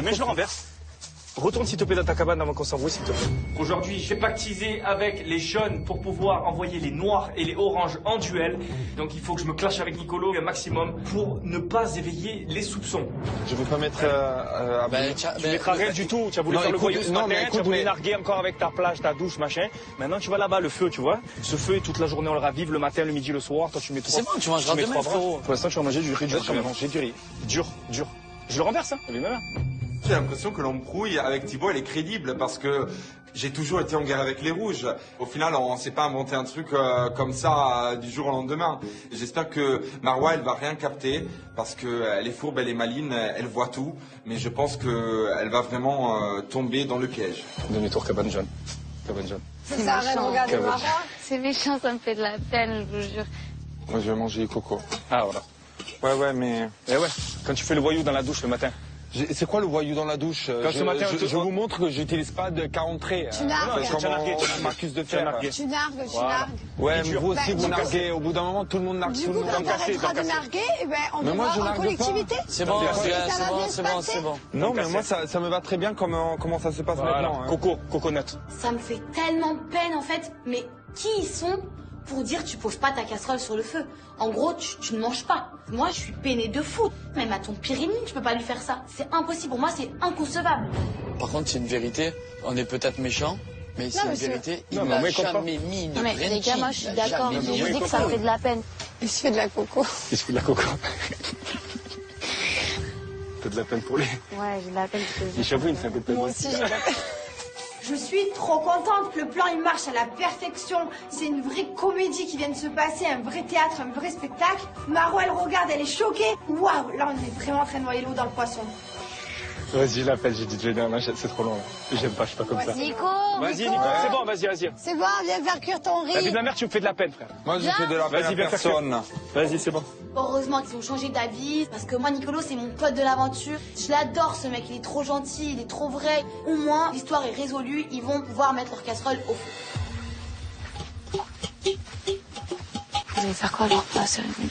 Mais je le renverse. Retourne s'il te plaît dans ta cabane avant qu'on s'embrouille s'il te plaît. Aujourd'hui, j'ai pactisé avec les jaunes pour pouvoir envoyer les noirs et les oranges en duel. Donc il faut que je me clash avec Nicolo un maximum pour ne pas éveiller les soupçons. Je veux pas mettre Tu mettras rien du tout. Tu as voulu faire le voyou ce matin, tu as voulu narguer encore avec ta plage, ta douche, machin. Maintenant tu vas là-bas, le feu, tu vois. Ce feu, toute la journée on le ravive, le matin, le midi, le soir. Toi tu mets 3. C'est bon, tu mangeras demain, frérot. Pour l'instant tu vas manger du riz dur. Je vais manger du riz. Dur. Je le renverse, hein, évidemment. J'ai l'impression que l'embrouille avec Thibaut, elle est crédible parce que j'ai toujours été en guerre avec les rouges. Au final, on s'est pas inventé un truc comme ça du jour au lendemain. J'espère que Marwa, elle va rien capter parce que elle est fourbe, elle est maline, elle voit tout. Mais je pense que elle va vraiment tomber dans le piège. Demi-tour cabane jaune. Cabane jaune. C'est ça, arrête de regarder Marwa. C'est méchant, ça me fait de la peine, je vous jure. Moi, je vais manger les cocos. Ah voilà. Ouais, mais... Eh ouais, quand tu fais le voyou dans la douche le matin. C'est quoi le voyou dans la douche? Quand ce matin, je vous montre que j'utilise pas de 40 traits. Tu nargues. Comme Marcus de Fer. Tu nargues, tu nargues. Ouais, mais vous aussi, vous narguez. Au bout d'un moment, tout le monde nargue. Du coup, quand t'arrêteras de narguer, on te voit en collectivité. C'est bon, c'est bon. Non, mais moi, ça me va très bien comment ça se passe maintenant. Coconut. Ça me fait tellement peine, en fait. Mais qui ils sont pour dire tu poses pas ta casserole sur le feu? En gros, tu ne manges pas. Moi, je suis peinée de fou. Même à ton pire ennemi, je peux pas lui faire ça. C'est impossible. Pour moi, c'est inconcevable. Par contre, c'est une vérité. On est peut-être méchants, mais c'est une vérité. Il m'a jamais mis une Mais les gars, moi je suis d'accord. Je vous dis que ça me fait de la peine. Il se fait de la coco. Il se fait de la coco. T'as de la peine pour lui? Ouais, j'ai de la peine. J'avoue, il me fait un peu de peine. Moi aussi, j'ai de la peine. Je suis trop contente, le plan il marche à la perfection. C'est une vraie comédie qui vient de se passer, un vrai théâtre, un vrai spectacle. Marwa elle regarde, elle est choquée. Waouh, là on est vraiment en train de noyer l'eau dans le poisson. Vas-y, je l'appelle, j'ai dit de venir, c'est trop long là. J'aime pas, je suis pas comme ça. Nico, Vas-y, Nico, c'est bon, vas-y. C'est bon, viens faire cuire ton riz. La vie de ma mère, tu me fais de la peine, frère. Moi, je fais de la peine à personne. Vas-y, c'est bon. Heureusement qu'ils ont changé d'avis, parce que moi, Nicolo, c'est mon pote de l'aventure. Je l'adore, ce mec, il est trop gentil, il est trop vrai. Au moins, l'histoire est résolue, ils vont pouvoir mettre leur casserole au feu. vous allez faire quoi genre pour la cérémonie?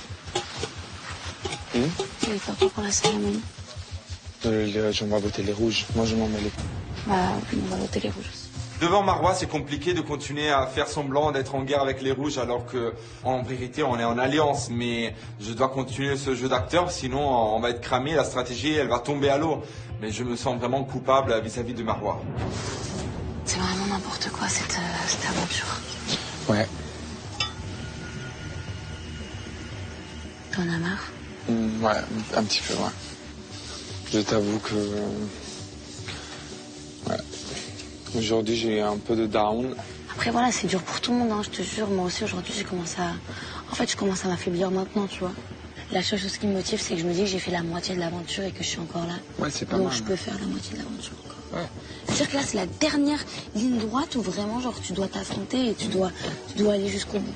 Vous allez faire quoi pour la cérémonie? On va voter les rouges. Moi, je m'en mêle. Bah, on va voter les rouges aussi. Devant Marwa, c'est compliqué de continuer à faire semblant d'être en guerre avec les rouges alors que, en vérité, on est en alliance. Mais je dois continuer ce jeu d'acteur, sinon on va être cramé, la stratégie, elle va tomber à l'eau. Mais je me sens vraiment coupable vis-à-vis de Marwa. C'est vraiment n'importe quoi cette aventure. Ouais. T'en as marre? Ouais, un petit peu, ouais. Je t'avoue que... Ouais. Aujourd'hui, j'ai un peu de down. Après voilà, c'est dur pour tout le monde, hein, je te jure. Moi aussi aujourd'hui, je commence à m'affaiblir maintenant, tu vois. La seule chose qui me motive, c'est que je me dis que j'ai fait la moitié de l'aventure et que je suis encore là. Ouais, c'est pas donc mal. je peux faire la moitié de l'aventure encore. Ouais. C'est-à-dire que là, c'est la dernière ligne droite où vraiment, genre, tu dois t'affronter et tu dois aller jusqu'au bout.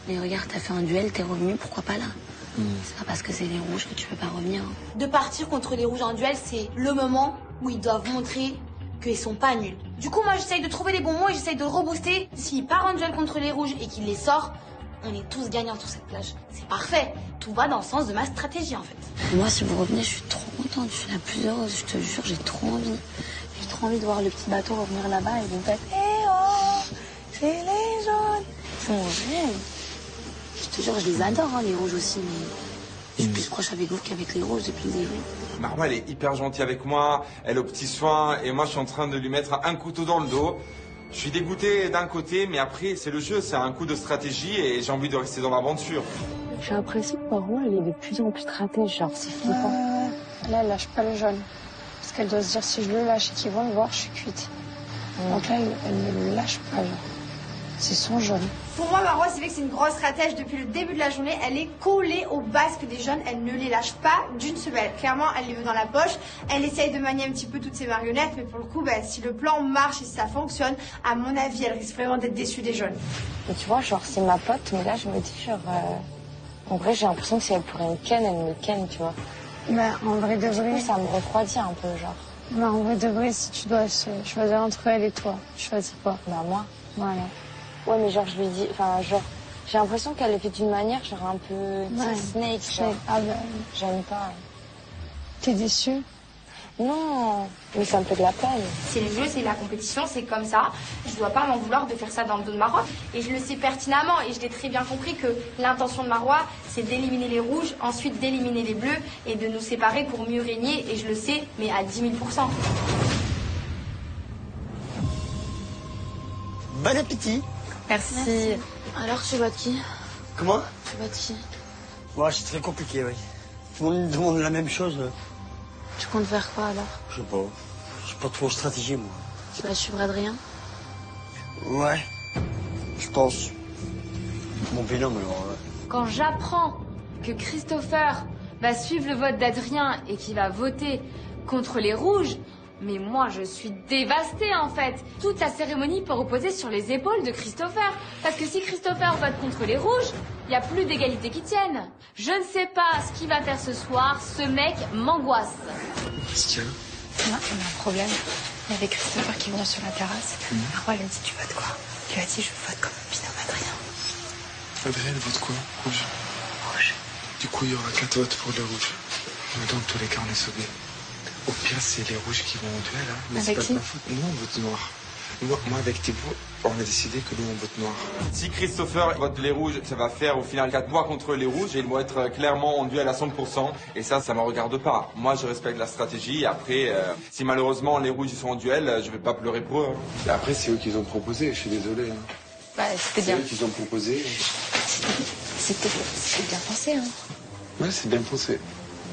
Mais regarde, t'as fait un duel, t'es revenu, pourquoi pas là? C'est pas parce que c'est les rouges que tu peux pas revenir. Hein. De partir contre les rouges en duel, c'est le moment où ils doivent montrer qu'ils sont pas nuls. Du coup, moi, j'essaye de trouver les bons mots et j'essaye de rebooster. S'il part en duel contre les rouges et qu'il les sort, on est tous gagnants sur cette plage. C'est parfait. Tout va dans le sens de ma stratégie, en fait. Moi, si vous revenez, je suis trop contente. Je suis la plus heureuse, je te jure, j'ai trop envie. J'ai trop envie de voir le petit bateau revenir là-bas et vous faire « Eh oh, c'est les jaunes !» Ils sont géniaux. Je te jure, je les adore, hein, les rouges aussi, mais je suis plus proche avec vous qu'avec les rouges depuis le début. Marwa, elle est hyper gentille avec moi, elle est aux petits soins, et moi, je suis en train de lui mettre un couteau dans le dos. Je suis dégoûté d'un côté, mais après, c'est le jeu, c'est un coup de stratégie, et j'ai envie de rester dans l'aventure. J'ai l'impression que Marwa, elle est de plus en plus stratège, genre, c'est flippant. Là, elle lâche pas le jaune. Parce qu'elle doit se dire, si je le lâche et qu'ils vont le voir, je suis cuite. Donc là, elle ne le lâche pas, genre. C'est son jaune. Pour moi, Marwa, c'est vrai que c'est une grosse stratège. Depuis le début de la journée, elle est collée aux basques des jaunes. Elle ne les lâche pas d'une semelle. Clairement, elle les veut dans la poche. Elle essaye de manier un petit peu toutes ses marionnettes. Mais pour le coup, si le plan marche et si ça fonctionne, à mon avis, elle risque vraiment d'être déçue des jaunes. Et tu vois, genre, c'est ma pote, mais là, je me dis, genre... En vrai, j'ai l'impression que si elle pourrait me ken, elle me ken, tu vois. Bah, en vrai de vrai... ça me refroidit un peu, genre. Bah, en vrai de vrai, si tu dois choisir entre elle et toi, tu choisis quoi? Bah, moi. Voilà. Ouais, mais genre, je lui dis... Enfin, genre... J'ai l'impression qu'elle le fait d'une manière, genre, un peu... Snake, genre. Ah bah... J'aime pas. T'es déçue? Non, mais ça me fait de la peine. C'est le jeu, c'est la compétition, c'est comme ça. Je dois pas m'en vouloir de faire ça dans le dos de Marois. Et je le sais pertinemment et je l'ai très bien compris que l'intention de Marois, c'est d'éliminer les rouges, ensuite d'éliminer les bleus et de nous séparer pour mieux régner. Et je le sais, mais à 10 000 %. Bon appétit. Merci. Alors, tu votes qui? Comment? Tu votes qui? Ouais, c'est très compliqué, oui. Tout le monde demande la même chose. Tu comptes faire quoi alors? Je sais pas. J'ai pas trop de stratégie, moi. Tu vas suivre Adrien? Ouais. Je pense. Mon binôme, alors. Quand j'apprends que Christopher va suivre le vote d'Adrien et qu'il va voter contre les rouges, mais moi je suis dévastée en fait. Toute la cérémonie peut reposer sur les épaules de Christopher. Parce que si Christopher vote contre les rouges, il n'y a plus d'égalité qui tienne. Je ne sais pas ce qu'il va faire ce soir, ce mec m'angoisse. Tiens. On a un problème. Il y avait Christopher qui venait sur la terrasse. Marois, elle a dit, tu votes quoi? Il lui a dit, je vote comme mon binôme Adrien. Adrien vote quoi? Rouge. Rouge. Du coup, il y aura 4 votes pour le rouge. Mais dans tous les cas, on est sauvés. Au pire, c'est les rouges qui vont au duel, hein. Mais c'est pas de ma faute. Nous, on vote noir. Moi, avec Thibaut, on a décidé que nous, on vote noir. Si Christopher vote les rouges, ça va faire au final 4 voix contre les rouges et ils vont être clairement en duel à 100%. Et ça me regarde pas. Moi, je respecte la stratégie. Après, si malheureusement les rouges ils sont en duel, je vais pas pleurer pour eux. Et après, c'est eux qui ont proposé, je suis désolé. Hein. Bah, c'était bien. C'est eux qui ont proposé. C'était bien pensé, hein. Ouais, c'est bien pensé.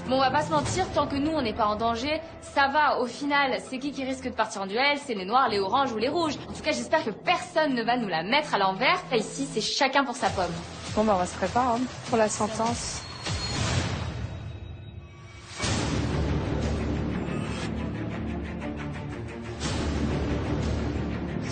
Bon, on va pas se mentir, tant que nous on n'est pas en danger, ça va. Au final, c'est qui risque de partir en duel? C'est les noirs, les oranges ou les rouges. En tout cas, j'espère que personne ne va nous la mettre à l'envers. Là, ici, c'est chacun pour sa pomme. Bon, bah, on va se préparer hein, pour la sentence.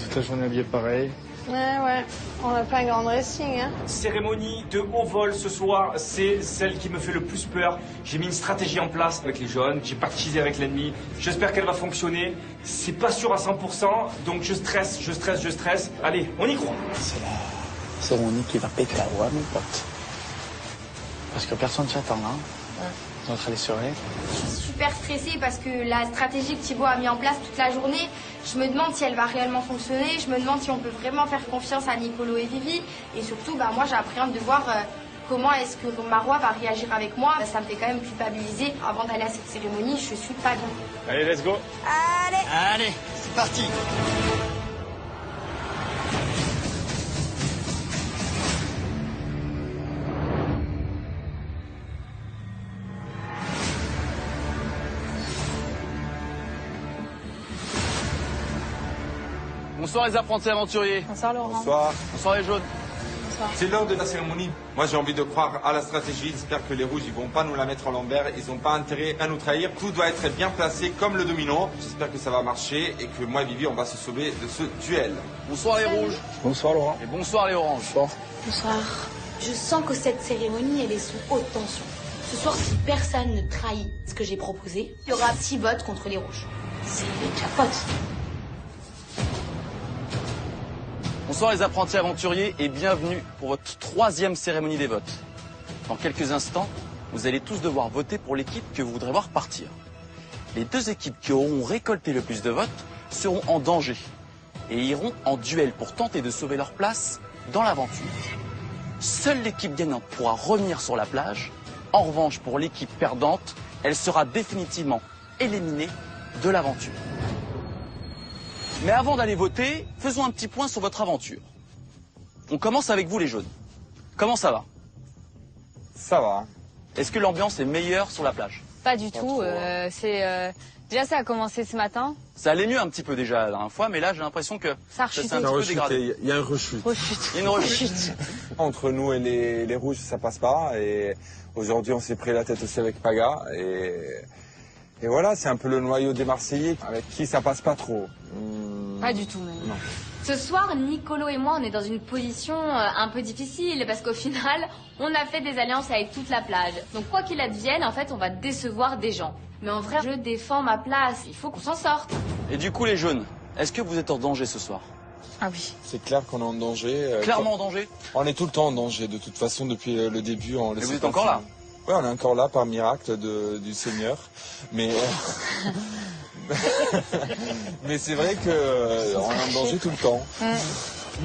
Toute la journée habillée pareil. Ouais. On n'a pas un grand dressing, hein. Cérémonie de haut vol ce soir, c'est celle qui me fait le plus peur. J'ai mis une stratégie en place avec les jaunes, j'ai pactisé avec l'ennemi. J'espère qu'elle va fonctionner. C'est pas sûr à 100%, donc je stresse. Allez, on y croit. C'est la cérémonie qui va péter la voix, mon pote. Parce que personne ne s'attend, hein. Ouais. Notre aller serait. Je suis super stressée parce que la stratégie que Thibaut a mis en place toute la journée, je me demande si elle va réellement fonctionner, je me demande si on peut vraiment faire confiance à Nicolo et Vivi. Et surtout, bah, moi j'appréhende de voir comment est-ce que Marois va réagir avec moi. Ça me fait quand même culpabiliser. Avant d'aller à cette cérémonie, je suis pas bien. Allez, let's go. Allez, c'est parti. Bonsoir les apprentis aventuriers. Bonsoir Laurent. Bonsoir. Bonsoir les jaunes. C'est l'heure de la cérémonie. Moi, j'ai envie de croire à la stratégie. J'espère que les rouges, ils vont pas nous la mettre à l'envers. Ils n'ont pas intérêt à nous trahir. Tout doit être bien placé comme le domino. J'espère que ça va marcher et que moi et Vivi, on va se sauver de ce duel. Bonsoir les rouges. Bonsoir Laurent. Et bonsoir les oranges. Bonsoir. Je sens que cette cérémonie, elle est sous haute tension. Ce soir, si personne ne trahit ce que j'ai proposé, il y aura un petit vote contre les rouges. C'est le jackpot. Bonsoir les apprentis aventuriers et bienvenue pour votre 3e cérémonie des votes. Dans quelques instants, vous allez tous devoir voter pour l'équipe que vous voudrez voir partir. Les 2 équipes qui auront récolté le plus de votes seront en danger et iront en duel pour tenter de sauver leur place dans l'aventure. Seule l'équipe gagnante pourra revenir sur la plage. En revanche, pour l'équipe perdante, elle sera définitivement éliminée de l'aventure. Mais avant d'aller voter, faisons un petit point sur votre aventure. On commence avec vous les jaunes. Comment ça va? Ça va. Est-ce que l'ambiance est meilleure sur la plage? Pas du tout. Déjà, ça a commencé ce matin. Ça allait mieux un petit peu déjà la dernière fois, mais là j'ai l'impression que ça a rechuté. s'est un petit peu dégradé. Il y a une rechute. Il y a une rechute. Entre nous et les rouges, ça passe pas. Et aujourd'hui, on s'est pris la tête aussi avec Paga. Et voilà, c'est un peu le noyau des Marseillais avec qui ça passe pas trop. Pas du tout même. Non. Ce soir, Nicolo et moi, on est dans une position un peu difficile parce qu'au final, on a fait des alliances avec toute la plage. Donc quoi qu'il advienne, en fait, on va décevoir des gens. Mais en vrai, je défends ma place. Il faut qu'on s'en sorte. Et du coup, les jaunes, est-ce que vous êtes en danger ce soir? Ah oui. C'est clair qu'on est en danger. Clairement en danger? On est tout le temps en danger, de toute façon, depuis le début. Et vous êtes encore là? Oui, on est encore là par miracle du Seigneur. Mais Mais c'est vrai qu'on est en danger tout le temps.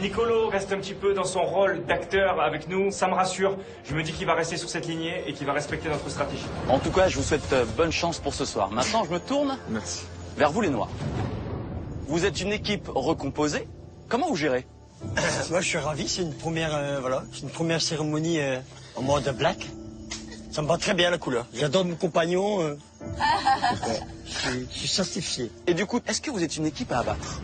Nicolo reste un petit peu dans son rôle d'acteur avec nous, ça me rassure. Je me dis qu'il va rester sur cette lignée et qu'il va respecter notre stratégie. En tout cas, je vous souhaite bonne chance pour ce soir. Maintenant, je me tourne vers vous les Noirs. Vous êtes une équipe recomposée. Comment vous gérez? Moi, je suis ravi. C'est une première, c'est une première cérémonie en mode black. Ça me va très bien la couleur. J'adore mon compagnon. Je suis certifié. Et du coup, est-ce que vous êtes une équipe à abattre?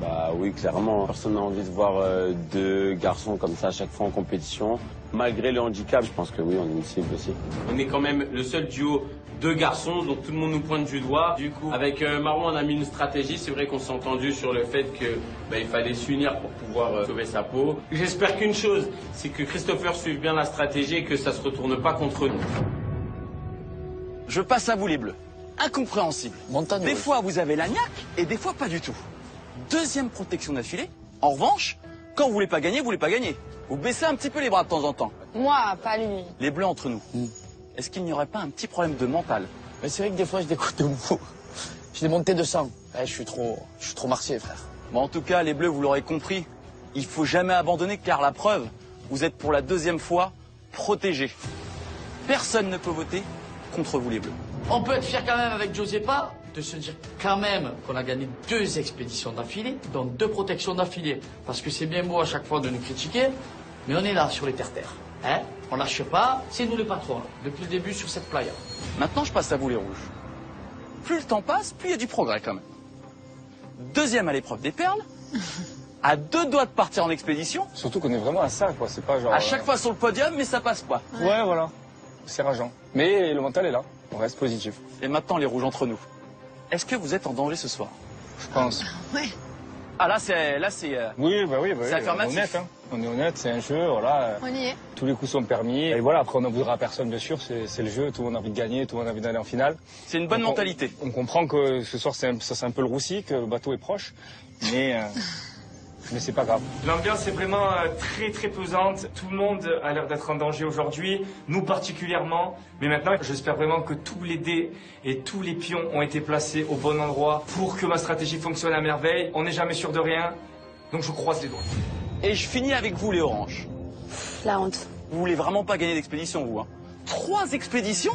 Bah oui, clairement. Personne n'a envie de voir deux garçons comme ça à chaque fois en compétition. Malgré le handicap, je pense que oui, on est une cible aussi. On est quand même le seul duo de garçons, donc tout le monde nous pointe du doigt. Du coup, avec Marwan, on a mis une stratégie. C'est vrai qu'on s'est entendu sur le fait que il fallait s'unir pour pouvoir sauver sa peau. J'espère qu'une chose, c'est que Christopher suive bien la stratégie et que ça se retourne pas contre nous. Je passe à vous les Bleus. Incompréhensible. Des fois, vous avez la niaque et des fois, pas du tout. Deuxième protection d'affilée. En revanche, quand vous voulez pas gagner, vous voulez pas gagner. Vous baissez un petit peu les bras de temps en temps. Moi, pas lui. Les Bleus entre nous. Est-ce qu'il n'y aurait pas un petit problème de mental? Mais c'est vrai que des fois, je découte de mots. J'ai des montées de sang. Ouais, je suis trop marseillais, frère. Bon, en tout cas, les Bleus, vous l'aurez compris, il faut jamais abandonner car la preuve, vous êtes pour la deuxième fois protégés. Personne ne peut voter contre vous les Bleus. On peut être fier quand même avec Josepa de se dire quand même qu'on a gagné 2 expéditions d'affilée, dont 2 protections d'affilée. Parce que c'est bien beau à chaque fois de nous critiquer, mais on est là sur les terre-terre. Hein, on lâche pas, c'est nous les patrons, là, depuis le début sur cette playa. Maintenant, je passe à vous les rouges. Plus le temps passe, plus il y a du progrès quand même. Deuxième à l'épreuve des perles, à 2 doigts de partir en expédition. Surtout qu'on est vraiment à ça, quoi. C'est pas genre. À chaque fois sur le podium, mais ça passe pas. Ouais, voilà. C'est rageant. Mais le mental est là. On reste positif. Et maintenant, les rouges entre nous. Est-ce que vous êtes en danger ce soir? Je pense. Ouais. Ah là, c'est. Oui. C'est affirmatif. On est honnête, hein. On est honnête, c'est un jeu, voilà. On y est. Tous les coups sont permis. Et voilà, après on n'en voudra à personne, bien sûr. C'est le jeu, tout le monde a envie de gagner, tout le monde a envie d'aller en finale. C'est une bonne mentalité. On comprend que ce soir, c'est un peu le roussi, que le bateau est proche. Mais c'est pas grave. L'ambiance est vraiment très très pesante. Tout le monde a l'air d'être en danger aujourd'hui, nous particulièrement. Mais maintenant, j'espère vraiment que tous les dés et tous les pions ont été placés au bon endroit pour que ma stratégie fonctionne à merveille. On n'est jamais sûr de rien, donc je croise les doigts. Et je finis avec vous les oranges. La honte. Vous voulez vraiment pas gagner d'expédition, vous, hein? 3 expéditions?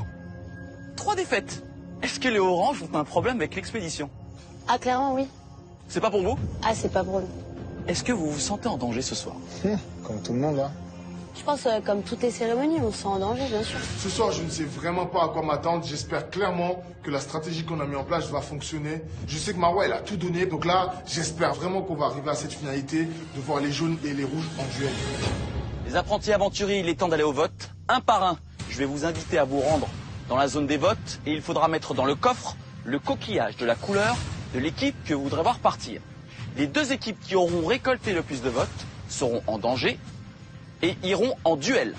3 défaites. Est-ce que les oranges ont un problème avec l'expédition? Ah, clairement, oui. C'est pas pour vous? Ah, c'est pas pour nous. Est-ce que vous vous sentez en danger ce soir? Comme tout le monde, là. Je pense, comme toutes les cérémonies, on se sent en danger, bien sûr. Ce soir, je ne sais vraiment pas à quoi m'attendre. J'espère clairement que la stratégie qu'on a mise en place va fonctionner. Je sais que Marwa, elle a tout donné. Donc là, j'espère vraiment qu'on va arriver à cette finalité de voir les jaunes et les rouges en duel. Les apprentis aventuriers, il est temps d'aller au vote. Un par un, je vais vous inviter à vous rendre dans la zone des votes et il faudra mettre dans le coffre le coquillage de la couleur de l'équipe que vous voudrez voir partir. Les 2 équipes qui auront récolté le plus de votes seront en danger et iront en duel.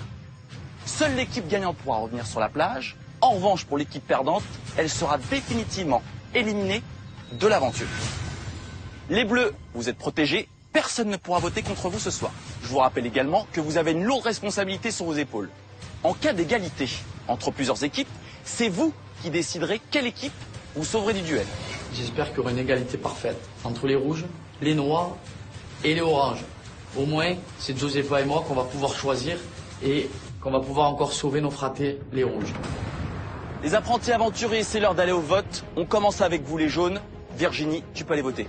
Seule l'équipe gagnante pourra revenir sur la plage. En revanche, pour l'équipe perdante, elle sera définitivement éliminée de l'aventure. Les Bleus, vous êtes protégés. Personne ne pourra voter contre vous ce soir. Je vous rappelle également que vous avez une lourde responsabilité sur vos épaules. En cas d'égalité entre plusieurs équipes, c'est vous qui déciderez quelle équipe vous sauverez du duel. J'espère qu'il y aura une égalité parfaite entre les rouges, les noirs et les oranges. Au moins, c'est Josepa et moi qu'on va pouvoir choisir et qu'on va pouvoir encore sauver nos fratés, les rouges. Les apprentis aventuriers, c'est l'heure d'aller au vote. On commence avec vous les jaunes. Virginie, tu peux aller voter.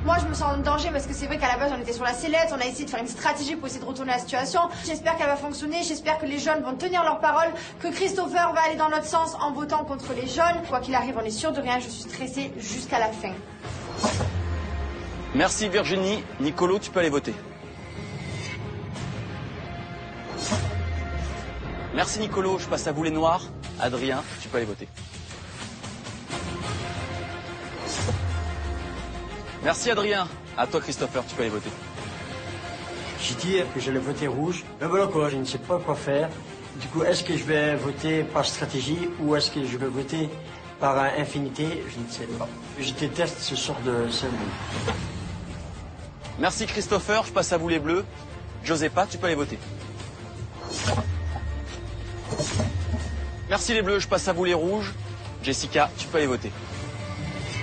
Moi, je me sens en danger parce que c'est vrai qu'à la base, on était sur la sellette, on a essayé de faire une stratégie pour essayer de retourner la situation. J'espère qu'elle va fonctionner, j'espère que les jaunes vont tenir leur parole, que Christopher va aller dans notre sens en votant contre les jaunes. Quoi qu'il arrive, on est sûr de rien, je suis stressée jusqu'à la fin. Merci Virginie. Nicolo, tu peux aller voter. Merci Nicolo, je passe à vous les noirs. Adrien, tu peux aller voter. Merci Adrien. À toi Christopher, tu peux aller voter. J'ai dit que j'allais voter rouge. Mais voilà quoi, je ne sais pas quoi faire. Du coup, est-ce que je vais voter par stratégie ou est-ce que je vais voter par infinité? Je ne sais pas. Je déteste ce sort de cérémonie. Merci Christopher, je passe à vous les bleus. Josepa, tu peux aller voter. Merci les bleus, je passe à vous les rouges. Jessica, tu peux aller voter.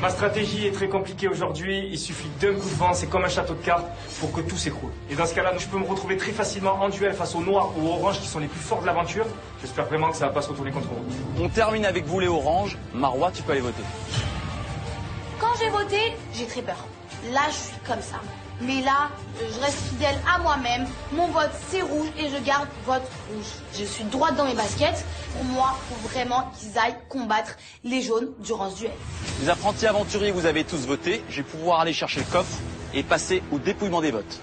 Ma stratégie est très compliquée aujourd'hui. Il suffit d'un coup de vent, c'est comme un château de cartes, pour que tout s'écroule. Et dans ce cas-là, je peux me retrouver très facilement en duel face aux noirs ou aux oranges qui sont les plus forts de l'aventure. J'espère vraiment que ça va pas se retourner contre vous. On termine avec vous les oranges. Marwa, tu peux aller voter. Quand j'ai voté, j'ai très peur. Là, je suis comme ça. Mais là, je reste fidèle à moi-même. Mon vote, c'est rouge et je garde vote rouge. Je suis droite dans mes baskets. Pour moi, il faut vraiment qu'ils aillent combattre les jaunes durant ce duel. Les apprentis aventuriers, vous avez tous voté. Je vais pouvoir aller chercher le coffre et passer au dépouillement des votes.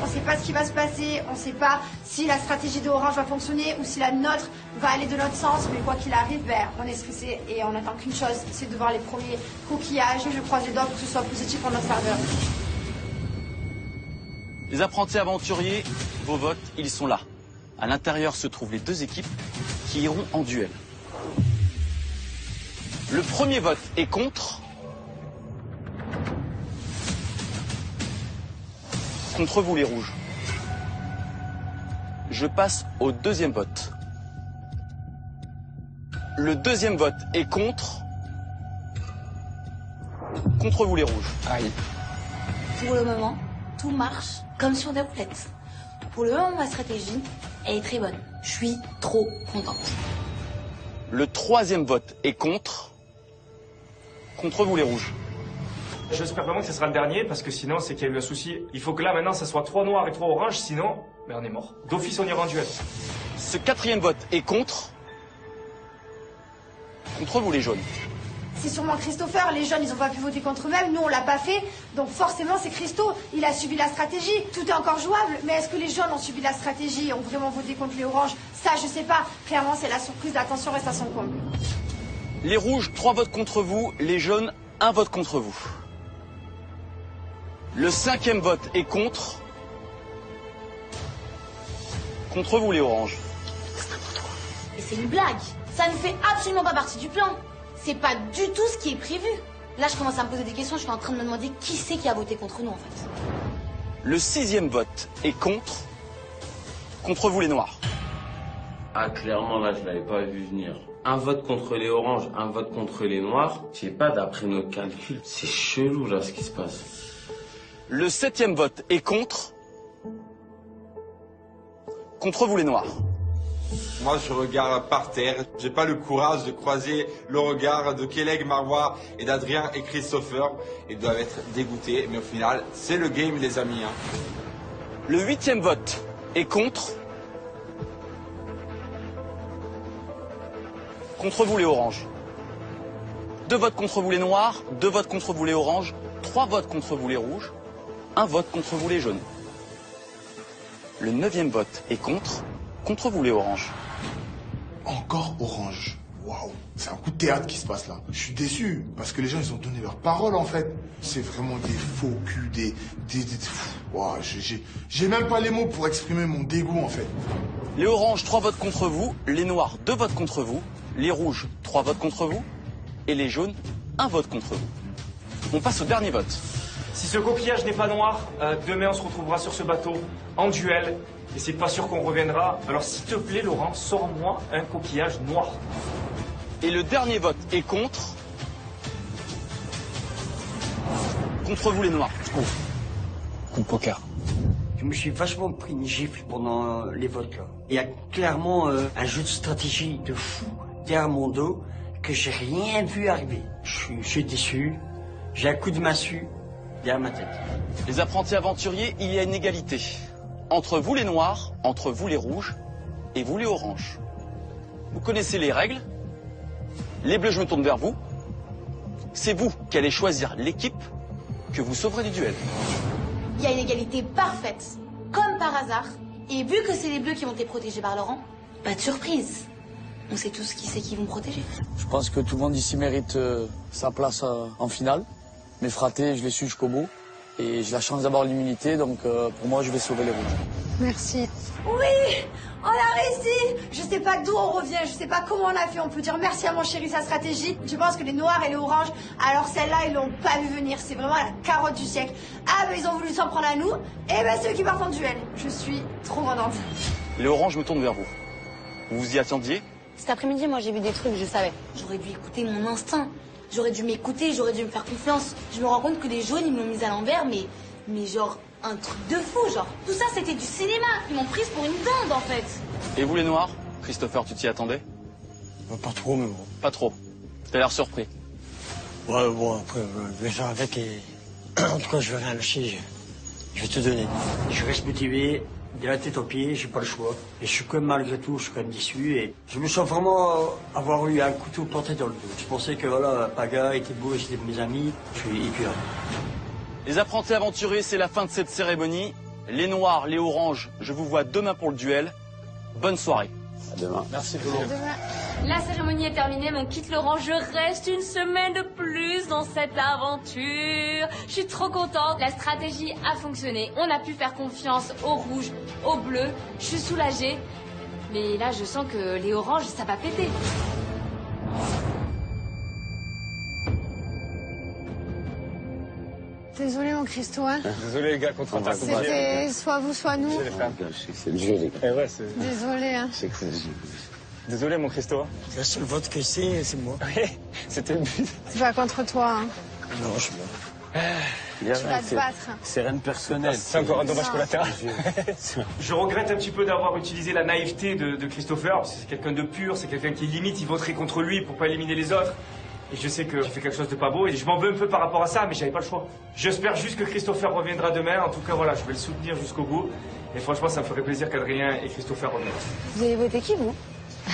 On ne sait pas ce qui va se passer, on ne sait pas si la stratégie de Orange va fonctionner ou si la nôtre va aller de notre sens, mais quoi qu'il arrive, on est stressé et on n'attend qu'une chose, c'est de voir les premiers coquillages. Je croise les doigts pour que ce soit positif en notre faveur. Les apprentis aventuriers, vos votes, ils sont là. À l'intérieur se trouvent les deux équipes qui iront en duel. Le premier vote est contre. Contre vous les rouges. Je passe au deuxième vote. Le deuxième vote est contre. Contre vous les rouges. Aïe. Pour le moment, tout marche comme sur des roulettes. Pour le moment, ma stratégie, elle est très bonne. Je suis trop contente. Le troisième vote est contre. Contre vous les rouges. J'espère vraiment que ce sera le dernier, parce que sinon, c'est qu'il y a eu un souci. Il faut que là, maintenant, ça soit 3 noirs et 3 oranges, sinon, on est mort. D'office, on ira en duel. Ce quatrième vote est contre. Contre vous les jaunes. C'est sûrement Christopher, les jeunes ils ont pas pu voter contre eux-mêmes, nous on l'a pas fait, donc forcément c'est Christo, il a suivi la stratégie, tout est encore jouable, mais est-ce que les jeunes ont suivi la stratégie et ont vraiment voté contre les oranges? Ça je sais pas, clairement c'est la surprise, l'attention reste à son comble. Les rouges, 3 votes contre vous, les jaunes, 1 vote contre vous. Le cinquième vote est contre. Contre vous les oranges. C'est n'importe quoi. Et c'est une blague, ça ne fait absolument pas partie du plan. C'est pas du tout ce qui est prévu. Là, je commence à me poser des questions. Je suis en train de me demander qui c'est qui a voté contre nous, en fait. Le sixième vote est contre. Contre vous, les noirs. Ah, clairement, là, je l'avais pas vu venir. Un vote contre les oranges, un vote contre les noirs. Je sais pas, d'après nos calculs, c'est chelou, là, ce qui se passe. Le septième vote est contre. Contre vous, les noirs. Moi, je regarde par terre. J'ai pas le courage de croiser le regard de Keleg, Marwa et d'Adrien et Christopher. Ils doivent être dégoûtés, mais au final, c'est le game, les amis. Hein. Le huitième vote est contre. Contre vous, les oranges. 2 votes contre vous, les noirs. 2 votes contre vous, les oranges. 3 votes contre vous, les rouges. 1 vote contre vous, les jaunes. Le 9e vote est contre. Contre vous, les oranges. Encore orange. Waouh, c'est un coup de théâtre qui se passe là. Je suis déçu parce que les gens ils ont donné leur parole en fait. C'est vraiment des faux culs, Waouh, j'ai même pas les mots pour exprimer mon dégoût en fait. Les oranges, 3 votes contre vous. Les noirs, 2 votes contre vous. Les rouges, 3 votes contre vous. Et les jaunes, 1 vote contre vous. On passe au dernier vote. Si ce coquillage n'est pas noir, demain on se retrouvera sur ce bateau en duel. Et c'est pas sûr qu'on reviendra. Alors s'il te plaît, Laurent, sors-moi un coquillage noir. Et le dernier vote est contre. Contre vous, les noirs. Coup de poker. Je me suis vachement pris une gifle pendant les votes là. Il y a clairement un jeu de stratégie de fou derrière mon dos que j'ai rien vu arriver. Je suis déçu. J'ai un coup de massue derrière ma tête. Les apprentis aventuriers, il y a une égalité. Entre vous les noirs, entre vous les rouges et vous les oranges. Vous connaissez les règles. Les bleus, je me tourne vers vous. C'est vous qui allez choisir l'équipe que vous sauverez du duel. Il y a une égalité parfaite, comme par hasard. Et vu que c'est les bleus qui ont été protégés par Laurent, pas de surprise. On sait tous qui c'est qui vont protéger. Je pense que tout le monde ici mérite sa place en finale. Mes fratés, je les suis jusqu'au bout. Et j'ai la chance d'avoir l'immunité, donc pour moi, je vais sauver les rouges. Merci. Oui, on a réussi. Je sais pas d'où on revient, je sais pas comment on a fait. On peut dire merci à mon chéri, sa stratégie. Je pense que les noirs et les oranges, alors celle-là, ils l'ont pas vu venir. C'est vraiment la carotte du siècle. Ah, ben ils ont voulu s'en prendre à nous. Et ben ceux qui partent en duel. Je suis trop contente. Les oranges, je me tourne vers vous. Vous vous y attendiez? Cet après-midi, moi, j'ai vu des trucs, je savais. J'aurais dû écouter mon instinct. J'aurais dû m'écouter, j'aurais dû me faire confiance. Je me rends compte que les jaunes, ils m'ont mise à l'envers, mais genre, un truc de fou, genre. Tout ça, c'était du cinéma. Ils m'ont prise pour une dinde, en fait. Et vous les noirs? Christopher, tu t'y attendais? Pas trop, mais bon. Pas trop. T'as l'air surpris. Ouais, bon, après, je vais faire avec et... En tout cas, je vais rien lâcher. Je vais te donner. Je reste motivé, de la tête aux pieds, j'ai pas le choix. Et je suis quand même, malgré tout, je suis quand même déçu. Et je me sens vraiment avoir eu un couteau planté dans le dos. Je pensais que, voilà, Paga était beau, j'étais de mes amis. Et puis là. Les apprentis aventuriers, c'est la fin de cette cérémonie. Les noirs, les oranges, je vous vois demain pour le duel. Bonne soirée. À demain. Merci beaucoup. La cérémonie est terminée, mais on quitte l'orange. Je reste une semaine de plus dans cette aventure. Je suis trop contente. La stratégie a fonctionné. On a pu faire confiance au rouge, au bleu. Je suis soulagée. Mais là, je sens que les oranges, ça va péter. Désolé mon Christo, hein. Désolé les gars, contre-attaque. C'était soit vous, soit nous. C'est le jeu, les gars. Ouais, Désolé, hein. C'est que c'est le jeu. Désolé mon Christo. La seule vote que c'est moi. Oui, c'était le but. C'est pas contre toi, hein. Non, je suis bon. Tu vas te battre. C'est rien de personnel. C'est encore un dommage collatéral. Je regrette un petit peu d'avoir utilisé la naïveté de Christopher. C'est quelqu'un de pur, c'est quelqu'un qui limite, il voterait contre lui pour pas éliminer les autres. Et je sais que j'ai fait quelque chose de pas beau et je m'en veux un peu par rapport à ça, mais j'avais pas le choix. J'espère juste que Christopher reviendra demain. En tout cas, voilà, je vais le soutenir jusqu'au bout. Et franchement, ça me ferait plaisir qu'Adrien et Christopher reviennent. Vous avez voté qui, vous?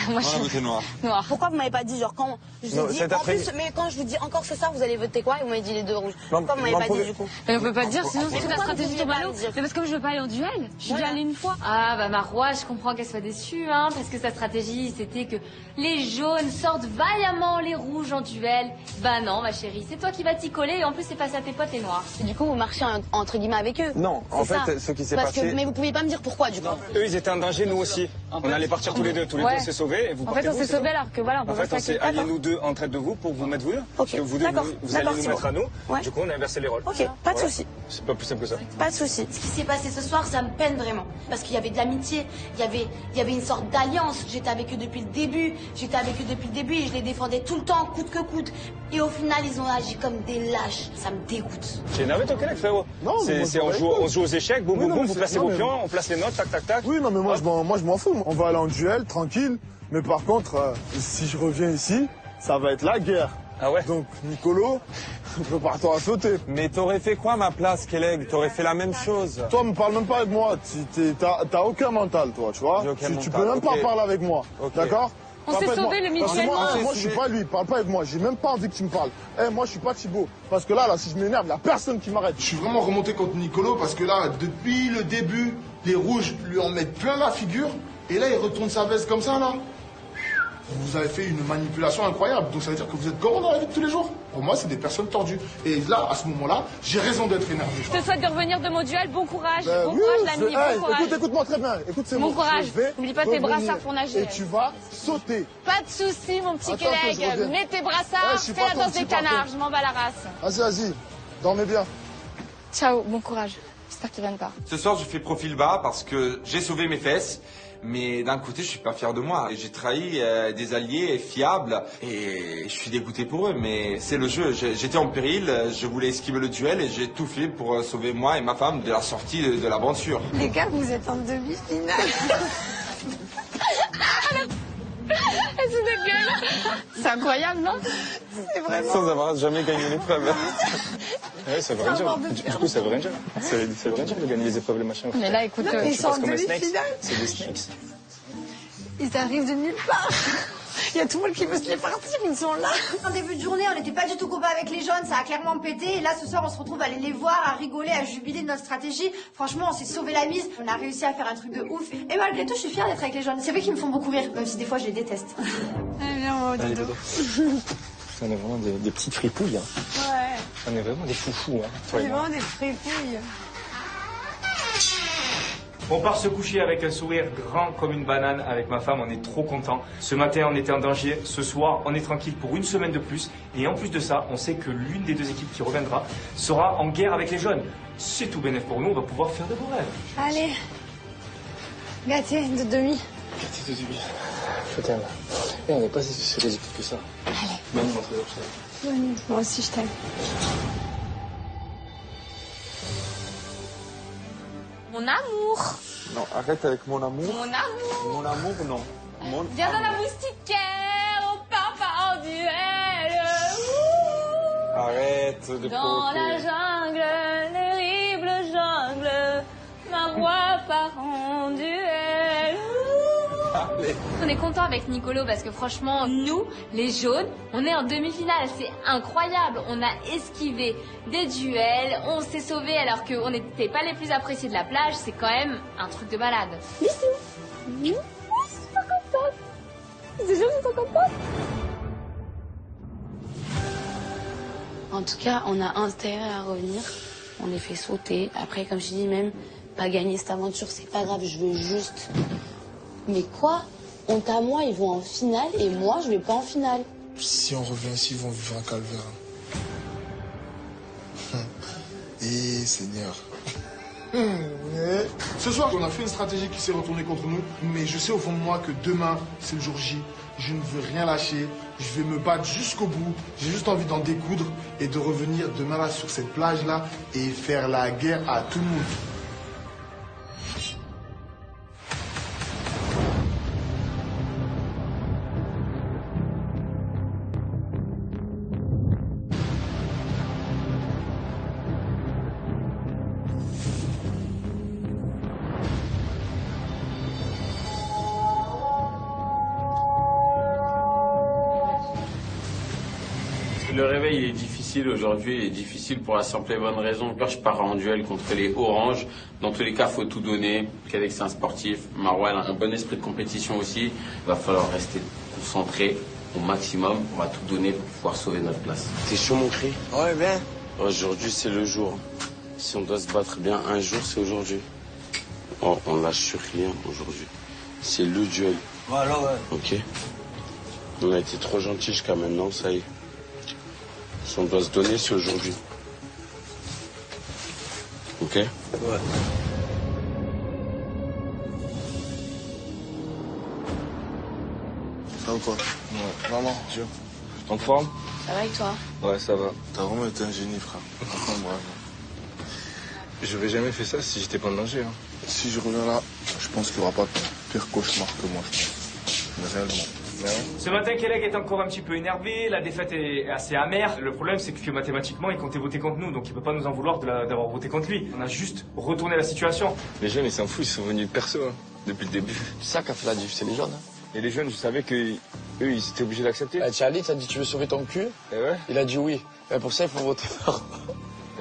Moi, j'ai voté noir. Noir. Pourquoi vous m'avez pas dit, genre, quand je vous ai dit, en plus, mais quand je vous dis encore ce soir, vous allez voter quoi? Et vous m'avez dit les deux rouges. Pourquoi vous m'avez pas dit, du coup? Mais on peut pas te dire, sinon c'est la stratégie de de Malo. Mais parce que je veux pas aller en duel. Je suis déjà allée une fois. Ah, bah, Marois, je comprends qu'elle soit déçue, hein, parce que sa stratégie, c'était que les jaunes sortent vaillamment les rouges en duel. Bah non, ma chérie, c'est toi qui vas t'y coller et en plus, c'est passé à tes potes les noirs. Et du coup, vous marchez entre guillemets avec eux. Non, en fait, ce qui s'est passé... Mais vous pouviez pas me dire pourquoi, du coup. Eux, ils étaient en danger, nous aussi. On allait partir tous les deux. Tous les deux, on s'est sauvés. Et vous en fait, on s'est sauvés alors que voilà, on peut en fait, on s'est alliés nous deux en traite de vous pour vous mettre vous deux. Ok. Vous deux, vous allez nous mettre à nous. Ouais. Du coup, on a inversé les rôles. Ok, pas de souci. C'est pas plus simple que ça. Pas de souci. Ce qui s'est passé ce soir, ça me peine vraiment. Parce qu'il y avait de l'amitié, il y avait une sorte d'alliance. J'étais avec eux depuis le début. Et je les défendais tout le temps, coûte que coûte. Et au final, ils ont agi comme des lâches. Ça me dégoûte. J'ai énervé ton collègue, frérot. Non, on joue aux échecs, boum, boum, boum, vous placez vos pions, on place les notes, tac, tac, tac. Oui, non, mais moi, je m'en fous. On va aller en duel, tranquille. Mais par contre, si je reviens ici, ça va être la guerre. Ah ouais? Donc, Nicolo, prépare-toi à sauter. Mais t'aurais fait quoi à ma place, Kelleg? T'aurais fait la même chose. Toi, me parle même pas avec moi. T'as aucun mental, toi, tu vois. Tu peux même pas parler avec moi. D'accord? On s'est sauvés le mutuellement. Moi, je suis pas lui, parle pas avec moi. J'ai même pas envie que tu me parles. Moi, je suis pas Thibaut. Parce que là, si je m'énerve, y a personne qui m'arrête. Je suis vraiment remonté contre Nicolo parce que là, depuis le début, les rouges lui en mettent plein la figure. Et là, il retourne sa veste comme ça, là. Vous avez fait une manipulation incroyable. Donc ça veut dire que vous êtes comment dans la vie de tous les jours? Pour moi, c'est des personnes tordues. Et là, à ce moment-là, j'ai raison d'être énervé. Je te souhaite de revenir de mon duel. Bon courage. Bon courage, l'ami. Bon courage. Écoute-moi très bien. Écoute, c'est bon courage. N'oublie pas tes brassards pour nager. Et tu vas sauter. Pas de soucis, mon petit collègue. Mets tes brassards. Fais la danse des canards. Je m'en bats la race. Vas-y. Dormez bien. Ciao. Bon courage. J'espère qu'ils viennent pas. Ce soir, je fais profil bas parce que j'ai sauvé mes fesses. Mais d'un côté, je suis pas fier de moi. J'ai trahi des alliés fiables et je suis dégoûté pour eux. Mais c'est le jeu. J'étais en péril, je voulais esquiver le duel et j'ai tout fait pour sauver moi et ma femme de la sortie de l'aventure. Les gars, vous êtes en demi-finale. Elle se dégueule. C'est incroyable, non? C'est vraiment... Sans avoir jamais gagné l'épreuve. Ouais, ça veut rien dire. Du coup, ça veut rien dire. Ça veut rien dire de gagner les épreuves, les machins. Mais là, écoute, ils sont en demi-finale. C'est des snakes. Ils arrivent de nulle part. Il y a tout le monde qui veut se les partir, ils sont là. En début de journée, on n'était pas du tout copains avec les jaunes, ça a clairement pété. Et là, ce soir, on se retrouve à aller les voir, à rigoler, à jubiler de notre stratégie. Franchement, on s'est sauvé la mise. On a réussi à faire un truc de ouf. Et malgré tout, je suis fière d'être avec les jaunes. C'est vrai qu'ils me font beaucoup rire, même si des fois, je les déteste. Allez, viens, mon dodo. On est vraiment des petites fripouilles. Hein. Ouais. On est vraiment des foufous. Hein, on est vraiment des fripouilles. On part se coucher avec un sourire grand comme une banane avec ma femme, on est trop contents. Ce matin, on était en danger. Ce soir, on est tranquille pour une semaine de plus. Et en plus de ça, on sait que l'une des deux équipes qui reviendra sera en guerre avec les jeunes. C'est tout bénef pour nous, on va pouvoir faire de beaux rêves. Allez, gâté de demi. Gâté de demi. Je t'aime. Et on n'est pas si ridicule que ça. Allez. Même moi, je t'aime. Moi aussi, je t'aime. Mon amour. Non, arrête avec mon amour. Mon amour. Mon amour, non. Viens dans la moustiquaire, on part en duel. Arrête de Dans la jungle, l'horrible jungle, ma voix part en duel. Allez. On est content avec Nicolo parce que franchement, nous, les jaunes, on est en demi-finale. C'est incroyable. On a esquivé des duels, on s'est sauvés alors qu'on n'était pas les plus appréciés de la plage. C'est quand même un truc de malade. Bisous. C'est sûr que c'est comme ça. En tout cas, on a intérêt à revenir. On les fait sauter. Après, comme je dis, même pas gagner cette aventure, c'est pas grave. Je veux juste. Mais quoi? Honte à moi, ils vont en finale et moi, je vais pas en finale. Si on revient ici, ils vont vivre un calvaire. Et Seigneur. Ce soir, on a fait une stratégie qui s'est retournée contre nous, mais je sais au fond de moi que demain, c'est le jour J. Je ne veux rien lâcher, je vais me battre jusqu'au bout. J'ai juste envie d'en découdre et de revenir demain là sur cette plage-là et faire la guerre à tout le monde. Le réveil il est difficile aujourd'hui, il est difficile pour la simple et bonne raison que je pars en duel contre les oranges. Dans tous les cas, faut tout donner. Kadek c'est un sportif, Marwa a un bon esprit de compétition aussi. Il va falloir rester concentré au maximum. On va tout donner pour pouvoir sauver notre place. T'es chaud mon cri? Ouais, bien. Aujourd'hui c'est le jour. Si on doit se battre bien un jour, c'est aujourd'hui. Oh, on lâche sur rien aujourd'hui. C'est le duel. Voilà, ouais. Ok. On a été trop gentils jusqu'à maintenant, ça y est. Si on doit se donner, c'est aujourd'hui. Ok? Ouais. Ça va quoi? Ouais, vraiment, dur. En forme? Ça va avec toi? Ouais, ça va. T'as vraiment été un génie, frère. Franchement, bravo. J'aurais jamais fait ça si j'étais pas en danger. Hein. Si je reviens là, je pense qu'il n'y aura pas de pire cauchemar que moi, je pense. Mais réellement. Ce matin, Kadek est encore un petit peu énervé, la défaite est assez amère. Le problème, c'est que mathématiquement, il comptait voter contre nous, donc il peut pas nous en vouloir d'avoir voté contre lui. On a juste retourné la situation. Les jeunes, ils s'en foutent, ils sont venus de perso, hein, depuis le début. C'est ça qu'a fait la diff, c'est les jeunes. Hein. Et les jeunes, je savais qu'eux, ils étaient obligés d'accepter. Charlie, t'as dit tu veux sauver ton cul? Et ouais. Il a dit oui. Et pour ça, il faut voter fort.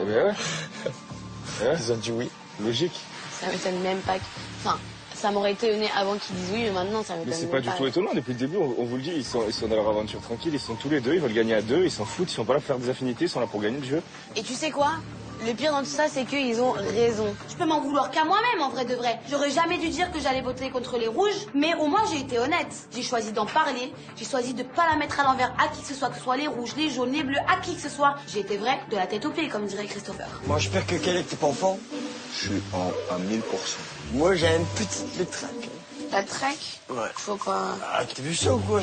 Eh ben ouais. Ils ont dit oui. Logique. Ça m'étonne même pas que... Enfin, ça m'aurait été étonné avant qu'ils disent oui, mais maintenant, ça m'étonne Mais c'est même pas du tout étonnant. Depuis le début, on vous le dit, ils sont dans leur aventure tranquille, ils sont tous les deux, ils veulent gagner à deux, ils s'en foutent, ils sont pas là pour faire des affinités, ils sont là pour gagner le jeu. Et tu sais quoi? Le pire dans tout ça, c'est qu'ils ont raison. Je peux m'en vouloir qu'à moi-même, en vrai de vrai. J'aurais jamais dû dire que j'allais voter contre les rouges, mais au moins j'ai été honnête. J'ai choisi d'en parler, j'ai choisi de pas la mettre à l'envers à qui que ce soit les rouges, les jaunes, les bleus, à qui que ce soit. J'ai été vrai de la tête aux pieds, comme dirait Christopher. Moi, j'espère que Kadek t'es pas en forme. Je suis à 1000%. Moi, j'ai une petite pétraque. La track? Ouais. Faut pas... Ah, t'as vu ça ou quoi?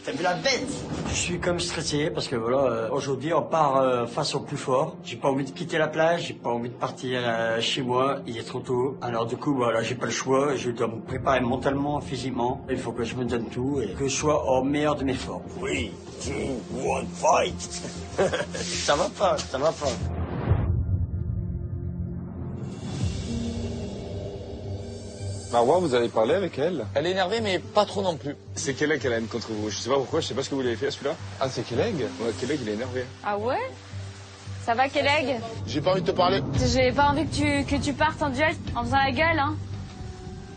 T'as vu la bête? Je suis comme stressé parce que voilà, aujourd'hui on part face au plus fort. J'ai pas envie de quitter la plage, j'ai pas envie de partir chez moi, il est trop tôt. Alors du coup, voilà, j'ai pas le choix, je dois me préparer mentalement, physiquement. Il faut que je me donne tout et que je sois au meilleur de mes formes. 3, 2, 1, fight! Ça va pas, ça va pas. Marwa, vous avez parlé avec elle? Elle est énervée, mais pas trop non plus. C'est Kadek qu'elle a une contre vous. Je sais pas pourquoi, je sais pas ce que vous lui avez fait à celui-là. Ah, c'est Kadek? Ouais, Kadek, il est énervé. Ah ouais? Ça va, Kadek? J'ai pas envie de te parler. J'ai pas envie que tu partes en duel en faisant la gueule, hein.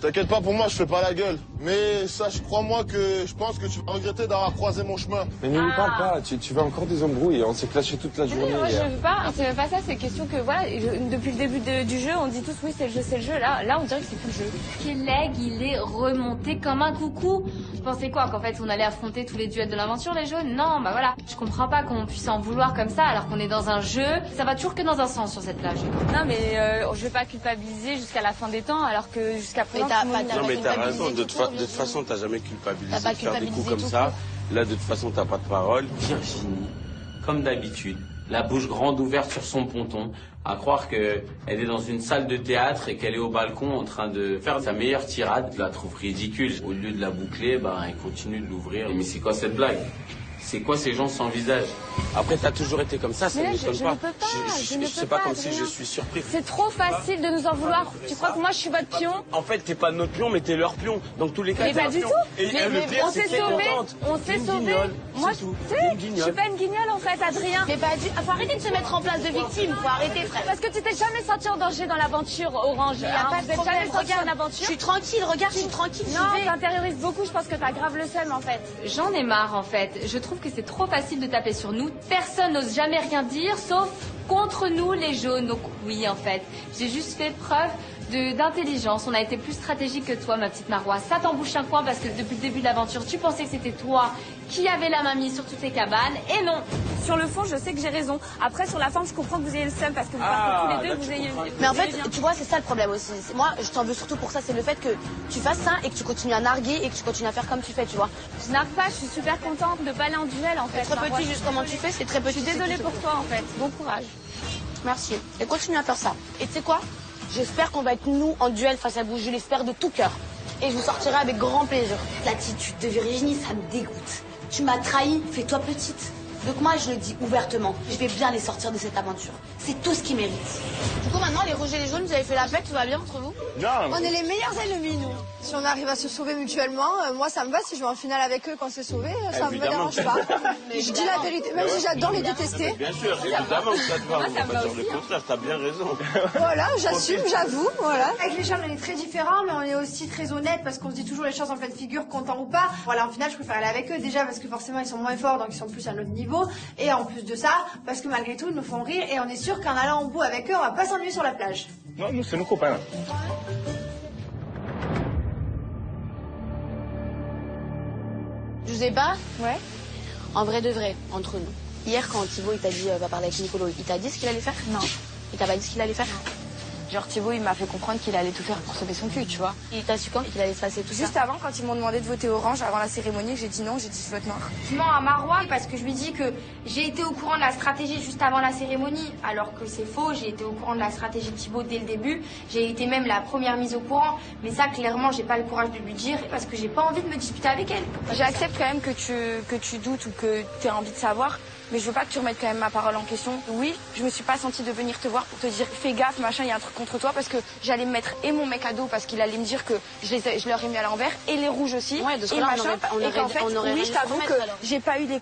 T'inquiète pas pour moi, je fais pas la gueule. Mais sache, crois-moi que je pense que tu vas regretter d'avoir croisé mon chemin. Mais ne lui parle pas, tu vas encore des embrouilles, on s'est clashé toute la journée. Moi, je veux pas, c'est même pas ça, c'est question que, voilà, depuis le début du jeu, on dit tous, oui, c'est le jeu. Là, on dirait que c'est plus le jeu. Kadek, il est remonté comme un coucou. Vous pensez quoi, qu'en fait, on allait affronter tous les duels de l'aventure, les jaunes? Non, bah voilà. Je comprends pas qu'on puisse en vouloir comme ça, alors qu'on est dans un jeu. Ça va toujours que dans un sens sur cette plage. Non, mais je vais pas culpabiliser jusqu'à la fin des temps, alors que jusqu'à présent... Non mais t'as raison, de toute façon. de toute façon, t'as jamais culpabilisé T'as pas de faire des coups culpabilisé comme tout ça. court. Là, de toute façon, t'as pas de parole. Virginie, comme d'habitude, la bouche grande ouverte sur son ponton, à croire qu'elle est dans une salle de théâtre et qu'elle est au balcon en train de faire sa meilleure tirade. Je la trouve ridicule. Au lieu de la boucler, elle continue de l'ouvrir. Mais c'est quoi cette blague? C'est quoi ces gens sans visage? Après, t'as toujours été comme ça Mais là, ne m'étonne je pas. ne peux pas, je ne C'est peux pas pas, comme si Adrien. je suis surpris. C'est trop facile de nous en vouloir. Tu crois que moi je suis votre pion? En fait, t'es pas notre pion, mais t'es leur pion. Dans tous les cas, Mais t'es pas un du pion. tout. Et Mais le pire, on c'est s'est que t'es sauvés. contente. On T'es s'est une sauvés. guignole, Moi, c'est tout. tu T'es une sais, je guignole. suis pas une guignole en fait, Adrien. Mais pas du... Faut arrêter de se mettre en place de victime. Faut arrêter, frère. Parce que tu t'es jamais senti en danger dans l'aventure Orange. Il y a pas de Vous êtes problème. jamais senti Regarde, en aventure. je suis tranquille. Regarde, je suis tranquille. Non, j'y vais. t'intériorises beaucoup. Je pense que t'as grave le seum en fait. J'en ai marre en fait. Je trouve que c'est trop facile de taper sur nous. Personne n'ose jamais rien dire sauf contre nous les jaunes. Donc oui en fait, j'ai juste fait preuve d'intelligence. On a été plus stratégique que toi ma petite Marois. Ça t'embouche un coin parce que depuis le début de l'aventure tu pensais que c'était toi qui avait la main mise sur toutes les cabanes. Et non. Sur le fond, je sais que j'ai raison. Après, sur la forme, je comprends que vous ayez le seum parce que vous partez tous les deux, vous ayez. Mais en fait, tu vois, c'est ça le problème aussi. Moi, je t'en veux surtout pour ça, c'est le fait que tu fasses ça et que tu continues à narguer et que tu continues à faire comme tu fais, tu vois. Je nargue pas, je suis super contente de pas aller en duel en fait. C'est très petit, juste comment tu fais, c'est très petit. Je suis désolée pour toi en fait. Bon courage. Merci. Et continue à faire ça. Et tu sais quoi? J'espère qu'on va être nous en duel face à vous. Je l'espère de tout cœur. Et je vous sortirai avec grand plaisir. L'attitude de Virginie, ça me dégoûte. Tu m'as trahi, fais-toi petite. Donc moi, je le dis ouvertement, je vais bien les sortir de cette aventure. C'est tout ce qu'ils méritent. Du coup, maintenant, les rouges et les jaunes, vous avez fait la paix, tout va bien entre vous? Non. On est les meilleurs ennemis, nous. Si on arrive à se sauver mutuellement, moi ça me va. Si je vais en finale avec eux quand c'est sauvé, ça me dérange pas. Je dis la vérité, même si j'adore les détester. Bien sûr, évidemment que ça te va. On va pas dire le contraire, t'as bien raison. Voilà, j'assume, j'avoue, voilà. Avec les charles, on est très différents, mais on est aussi très honnête parce qu'on se dit toujours les choses en pleine figure, content ou pas. Voilà, en finale, je préfère aller avec eux déjà parce que forcément ils sont moins forts, donc ils sont plus à notre niveau. Et en plus de ça, parce que malgré tout, ils nous font rire et on est sûr qu'en allant au bout avec eux, on va pas s'ennuyer sur la plage. Non, nous, c'est nos copains. Je vous ai pas? Ouais. En vrai de vrai, entre nous. Hier, quand Thibaut il t'a dit va parler avec Nicolo, il t'a dit ce qu'il allait faire? Non. Il t'a pas dit ce qu'il allait faire? Genre Thibaut, il m'a fait comprendre qu'il allait tout faire pour sauver son cul, tu vois. Il t'a su quand qu'il allait se passer tout ça? Juste avant, quand ils m'ont demandé de voter orange avant la cérémonie, j'ai dit non, j'ai dit flotte noire. Je mens à Marois parce que je lui dis que j'ai été au courant de la stratégie juste avant la cérémonie, alors que c'est faux. J'ai été au courant de la stratégie de Thibaut dès le début. J'ai été même la première mise au courant. Mais ça, clairement, j'ai pas le courage de lui dire parce que j'ai pas envie de me disputer avec elle. J'accepte quand même que tu doutes ou que tu as envie de savoir, mais je veux pas que tu remettes quand même ma parole en question. Oui, je me suis pas sentie de venir te voir pour te dire fais gaffe, machin, il y a un truc contre toi, parce que j'allais me mettre et mon mec à dos parce qu'il allait me dire que je leur ai mis à l'envers, et les rouges aussi, ouais, de ce et là, machin. Et qu'en fait, oui, je t'avoue que j'ai pas eu les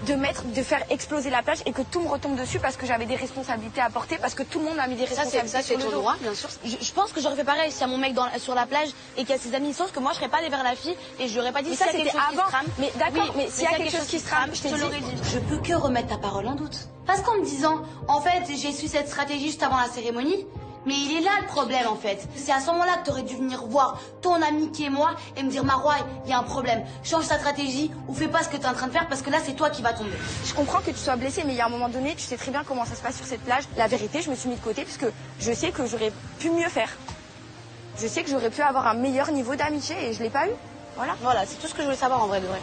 de faire exploser la plage et que tout me retombe dessus parce que j'avais des responsabilités à porter, parce que tout le monde m'a mis des responsabilités ça, c'est sur le ton dos. droit, bien sûr. Je pense que j'aurais fait pareil si y a mon mec sur la plage et qu'il y a ses amis, sauf que moi je serais pas allée vers la fille et je lui aurais pas dit Mais s'il ça, y a quelque c'était chose qui se avant. trame. Mais d'accord, mais s'il y a quelque chose qui se trame, je te l'aurais dit. Je peux que remettre ta parole en doute. Parce qu'en me disant, en fait, j'ai su cette stratégie juste avant la cérémonie, mais il est là le problème en fait. C'est à ce moment-là que t'aurais dû venir voir ton ami qui est moi et me dire Marois, il y a un problème. Change ta stratégie ou fais pas ce que t'es en train de faire parce que là c'est toi qui vas tomber. Je comprends que tu sois blessé, mais il y a un moment donné, tu sais très bien comment ça se passe sur cette plage. La vérité, je me suis mis de côté parce que je sais que j'aurais pu mieux faire. Je sais que j'aurais pu avoir un meilleur niveau d'amitié et je l'ai pas eu. Voilà. Voilà, c'est tout ce que je voulais savoir en vrai de vrai.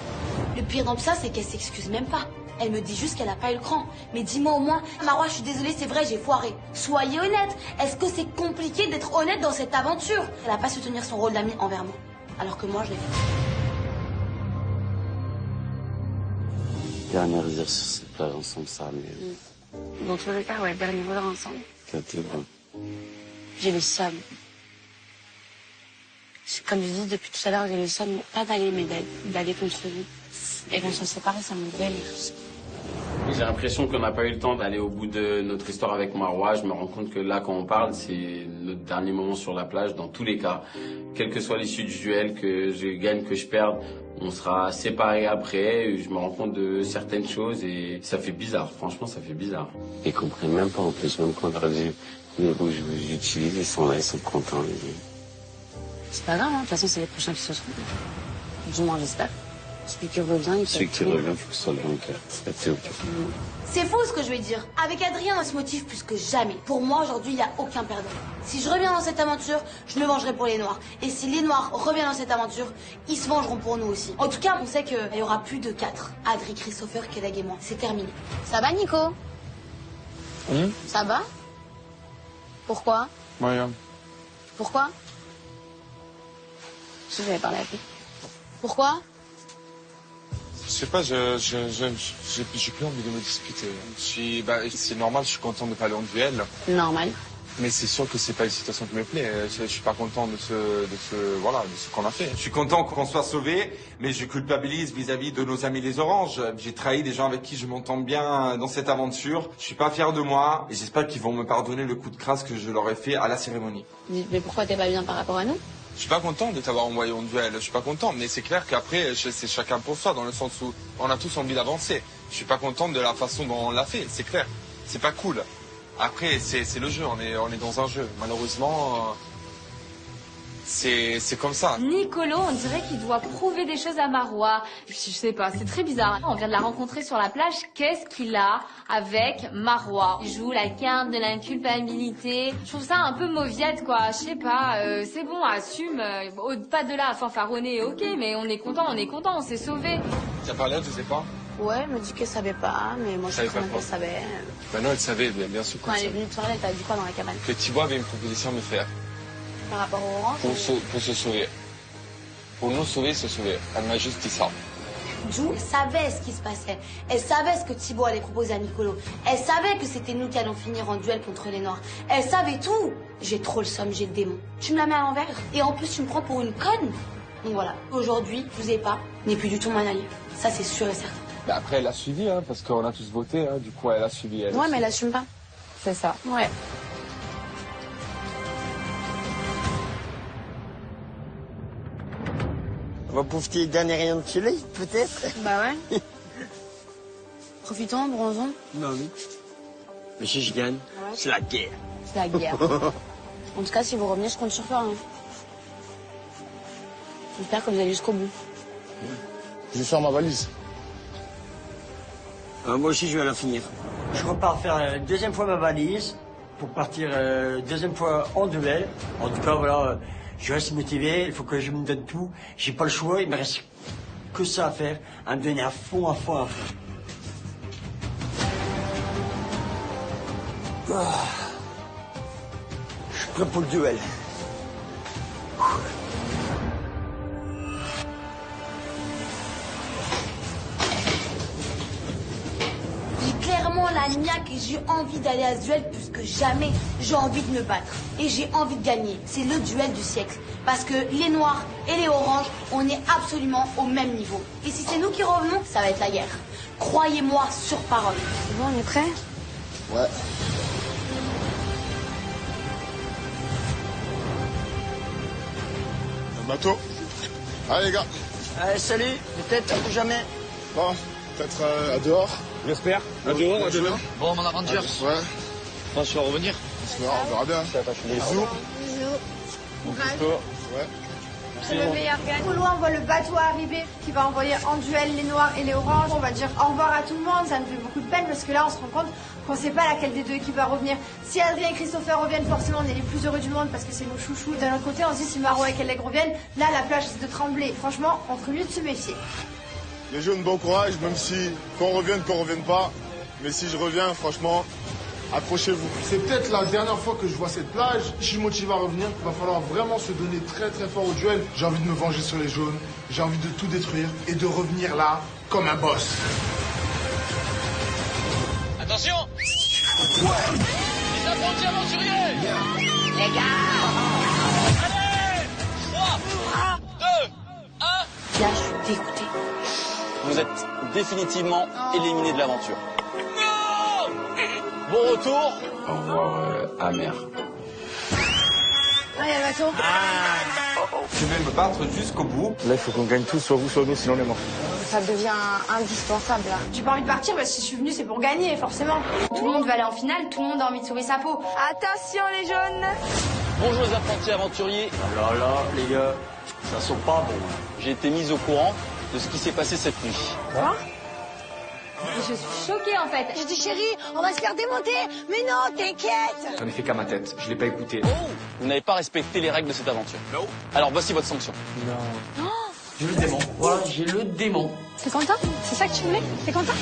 Le pire dans tout ça, c'est qu'elle s'excuse même pas. Elle me dit juste qu'elle a pas eu le cran. Mais dis-moi au moins, Marois, je suis désolée, c'est vrai, j'ai foiré. Soyez honnête. Est-ce que c'est compliqué d'être honnête dans cette aventure? Elle a pas su tenir son rôle d'amie envers moi. Alors que moi, je l'ai fait. Dernière heure sur cette plage ensemble, ça mais... Dans tous les cas, ouais, dernier voleur ensemble. C'était bon. J'ai le seum. Comme je dis depuis tout à l'heure, j'ai le seum, pas d'aller, mais d'aller comme je te dis. Et qu'on se sépare, ça me gêne. J'ai l'impression qu'on n'a pas eu le temps d'aller au bout de notre histoire avec Marois. Je me rends compte que là, quand on parle, c'est notre dernier moment sur la plage. Dans tous les cas, quelle que soit l'issue du duel, que je gagne, que je perde, on sera séparés après. Je me rends compte de certaines choses et ça fait bizarre. Franchement, ça fait bizarre. Ils comprennent même pas en plus, même quand on leur dit les rouges, j'utilise, ils sont là, ils sont contents. C'est pas grave, hein. De toute façon, c'est les prochains qui se seront. Du moins, j'espère. Celui qui revient, Celui qui revient, il faut que ce soit le vainqueur. C'est faux ce que je vais dire. Avec Adrien, on se motive plus que jamais. Pour moi, aujourd'hui, il n'y a aucun perdant. Si je reviens dans cette aventure, je me vengerai pour les Noirs. Et si les Noirs reviennent dans cette aventure, ils se vengeront pour nous aussi. En tout cas, on sait qu'il y aura plus de 4. Adri, Christopher, Keleg et moi. C'est terminé. Ça va, Nico? Ça va? Pourquoi? Moyen. Pourquoi? Si j'avais parlé avec lui. Pourquoi? Je sais pas, j'ai plus envie de me disputer. C'est normal, je suis content de pas aller en duel. Normal. Mais c'est sûr que c'est pas une situation qui me plaît. Je suis pas content de ce qu'on a fait. Je suis content qu'on soit sauvé, mais je culpabilise vis-à-vis de nos amis les Oranges. J'ai trahi des gens avec qui je m'entends bien dans cette aventure. Je suis pas fier de moi et j'espère qu'ils vont me pardonner le coup de crasse que je leur ai fait à la cérémonie. Mais pourquoi t'es pas bien par rapport à nous? Je suis pas content de t'avoir envoyé en duel, je suis pas content, mais c'est clair qu'après, c'est chacun pour soi, dans le sens où on a tous envie d'avancer. Je suis pas content de la façon dont on l'a fait, c'est clair. C'est pas cool. Après, c'est le jeu, on est dans un jeu. Malheureusement, c'est comme ça. Nicolo, on dirait qu'il doit prouver des choses à Marois. Je sais pas, c'est très bizarre. On vient de la rencontrer sur la plage. Qu'est-ce qu'il a avec Marois? Il joue la carte de l'inculpabilité. Je trouve ça un peu mauviette, quoi. Je sais pas, c'est bon, assume. Pas de là à fanfaronner, ok, mais on est content, on s'est sauvés. Tu as parlé, je sais pas. Ouais, elle me dit qu'elle savait pas, mais moi je sais qu'elle savait. Ben non, elle savait, bien sûr. Quand elle est venue te parler, elle t'a dit quoi dans la cabane? Que Thibaut avait une proposition à me faire. Par rapport au Orange? Pour se sauver. Pour nous sauver, se sauver. Elle m'a juste dit ça. Jou savait ce qui se passait. Elle savait ce que Thibaut allait proposer à Nicolo. Elle savait que c'était nous qui allons finir en duel contre les Noirs. Elle savait tout. J'ai trop le somme, j'ai le démon. Tu me la mets à l'envers et en plus tu me prends pour une conne. Donc voilà, aujourd'hui, je vous ai pas, n'est plus du tout mon allié. Ça c'est sûr et certain. Bah après, elle a suivi, hein, parce qu'on a tous voté, hein, du coup, elle a suivi. Ouais, mais elle assume pas. C'est ça. Ouais. On va profiter d'un rayon de soleil, peut-être. Bah ouais. Profitons, bronzons. Bah oui. Mais si je gagne, c'est la guerre. C'est la guerre. En tout cas, si vous revenez, je compte sur toi. Hein. J'espère que vous allez jusqu'au bout. Je vais faire ma valise. Moi aussi, je vais la finir. Je repars faire deuxième fois ma valise pour partir deuxième fois en duel. En tout cas, voilà, je reste motivé. Il faut que je me donne tout. J'ai pas le choix. Il me reste que ça à faire, à me donner à fond, à fond, à fond. Je suis prêt pour le duel. Clairement la niaque et j'ai envie d'aller à ce duel plus que jamais. J'ai envie de me battre et j'ai envie de gagner. C'est le duel du siècle. Parce que les Noirs et les Oranges, on est absolument au même niveau. Et si c'est nous qui revenons, ça va être la guerre. Croyez-moi sur parole. C'est bon, on est prêts? Ouais. Le bateau. Allez les gars. Allez, salut. Peut-être ou jamais. Bon, peut-être à dehors. J'espère. À dehors, à demain. Bon, mon Avengers. Ouais. Quand tu vas revenir? On verra bien. Bisous. Ouais. C'est le meilleur gagne. Au loin, on voit le bateau arriver qui va envoyer en duel les Noirs et les Oranges. On va dire au revoir à tout le monde. Ça me fait beaucoup de peine parce que là, on se rend compte qu'on ne sait pas laquelle des deux équipes va revenir. Si Adrien et Christopher reviennent, forcément, on est les plus heureux du monde parce que c'est nos chouchous. D'un autre côté, on se dit si Marois et Keleg reviennent, là, la plage risque de trembler. Franchement, on ferait mieux de se méfier. Les jeunes, bon courage, même si qu'on revienne pas. Mais si je reviens, franchement, accrochez-vous. C'est peut-être la dernière fois que je vois cette plage. Je suis motivé à revenir. Il va falloir vraiment se donner très très fort au duel. J'ai envie de me venger sur les jaunes. J'ai envie de tout détruire et de revenir là comme un boss. Attention! Ouais! Les apprentis aventuriers! Les gars! Allez! 3, 2, 1... Là, je suis dégoûtée. Vous êtes définitivement éliminé de l'aventure. Non! Bon retour. Au revoir, amer. Allez, le bateau. Je vais me battre jusqu'au bout. Là, il faut qu'on gagne tous, soit vous, soit nous, sinon on est mort. Ça devient indispensable, là. J'ai pas envie de partir parce que si je suis venue, c'est pour gagner, forcément. Tout le monde va aller en finale, tout le monde a envie de sauver sa peau. Attention, les jaunes. Bonjour les apprentis aventuriers. Oh là là, les gars, ça sent pas bon. J'ai été mis au courant de ce qui s'est passé cette nuit. Quoi? Je suis choquée en fait. Je dis chérie, on va se faire démonter. Mais non, t'inquiète. J'en ai fait qu'à ma tête, je l'ai pas écouté. Vous n'avez pas respecté les règles de cette aventure. Non. Alors voici votre sanction. J'ai le démon. Voilà, j'ai le démon. C'est Quentin? C'est ça que tu voulais? C'est Quentin?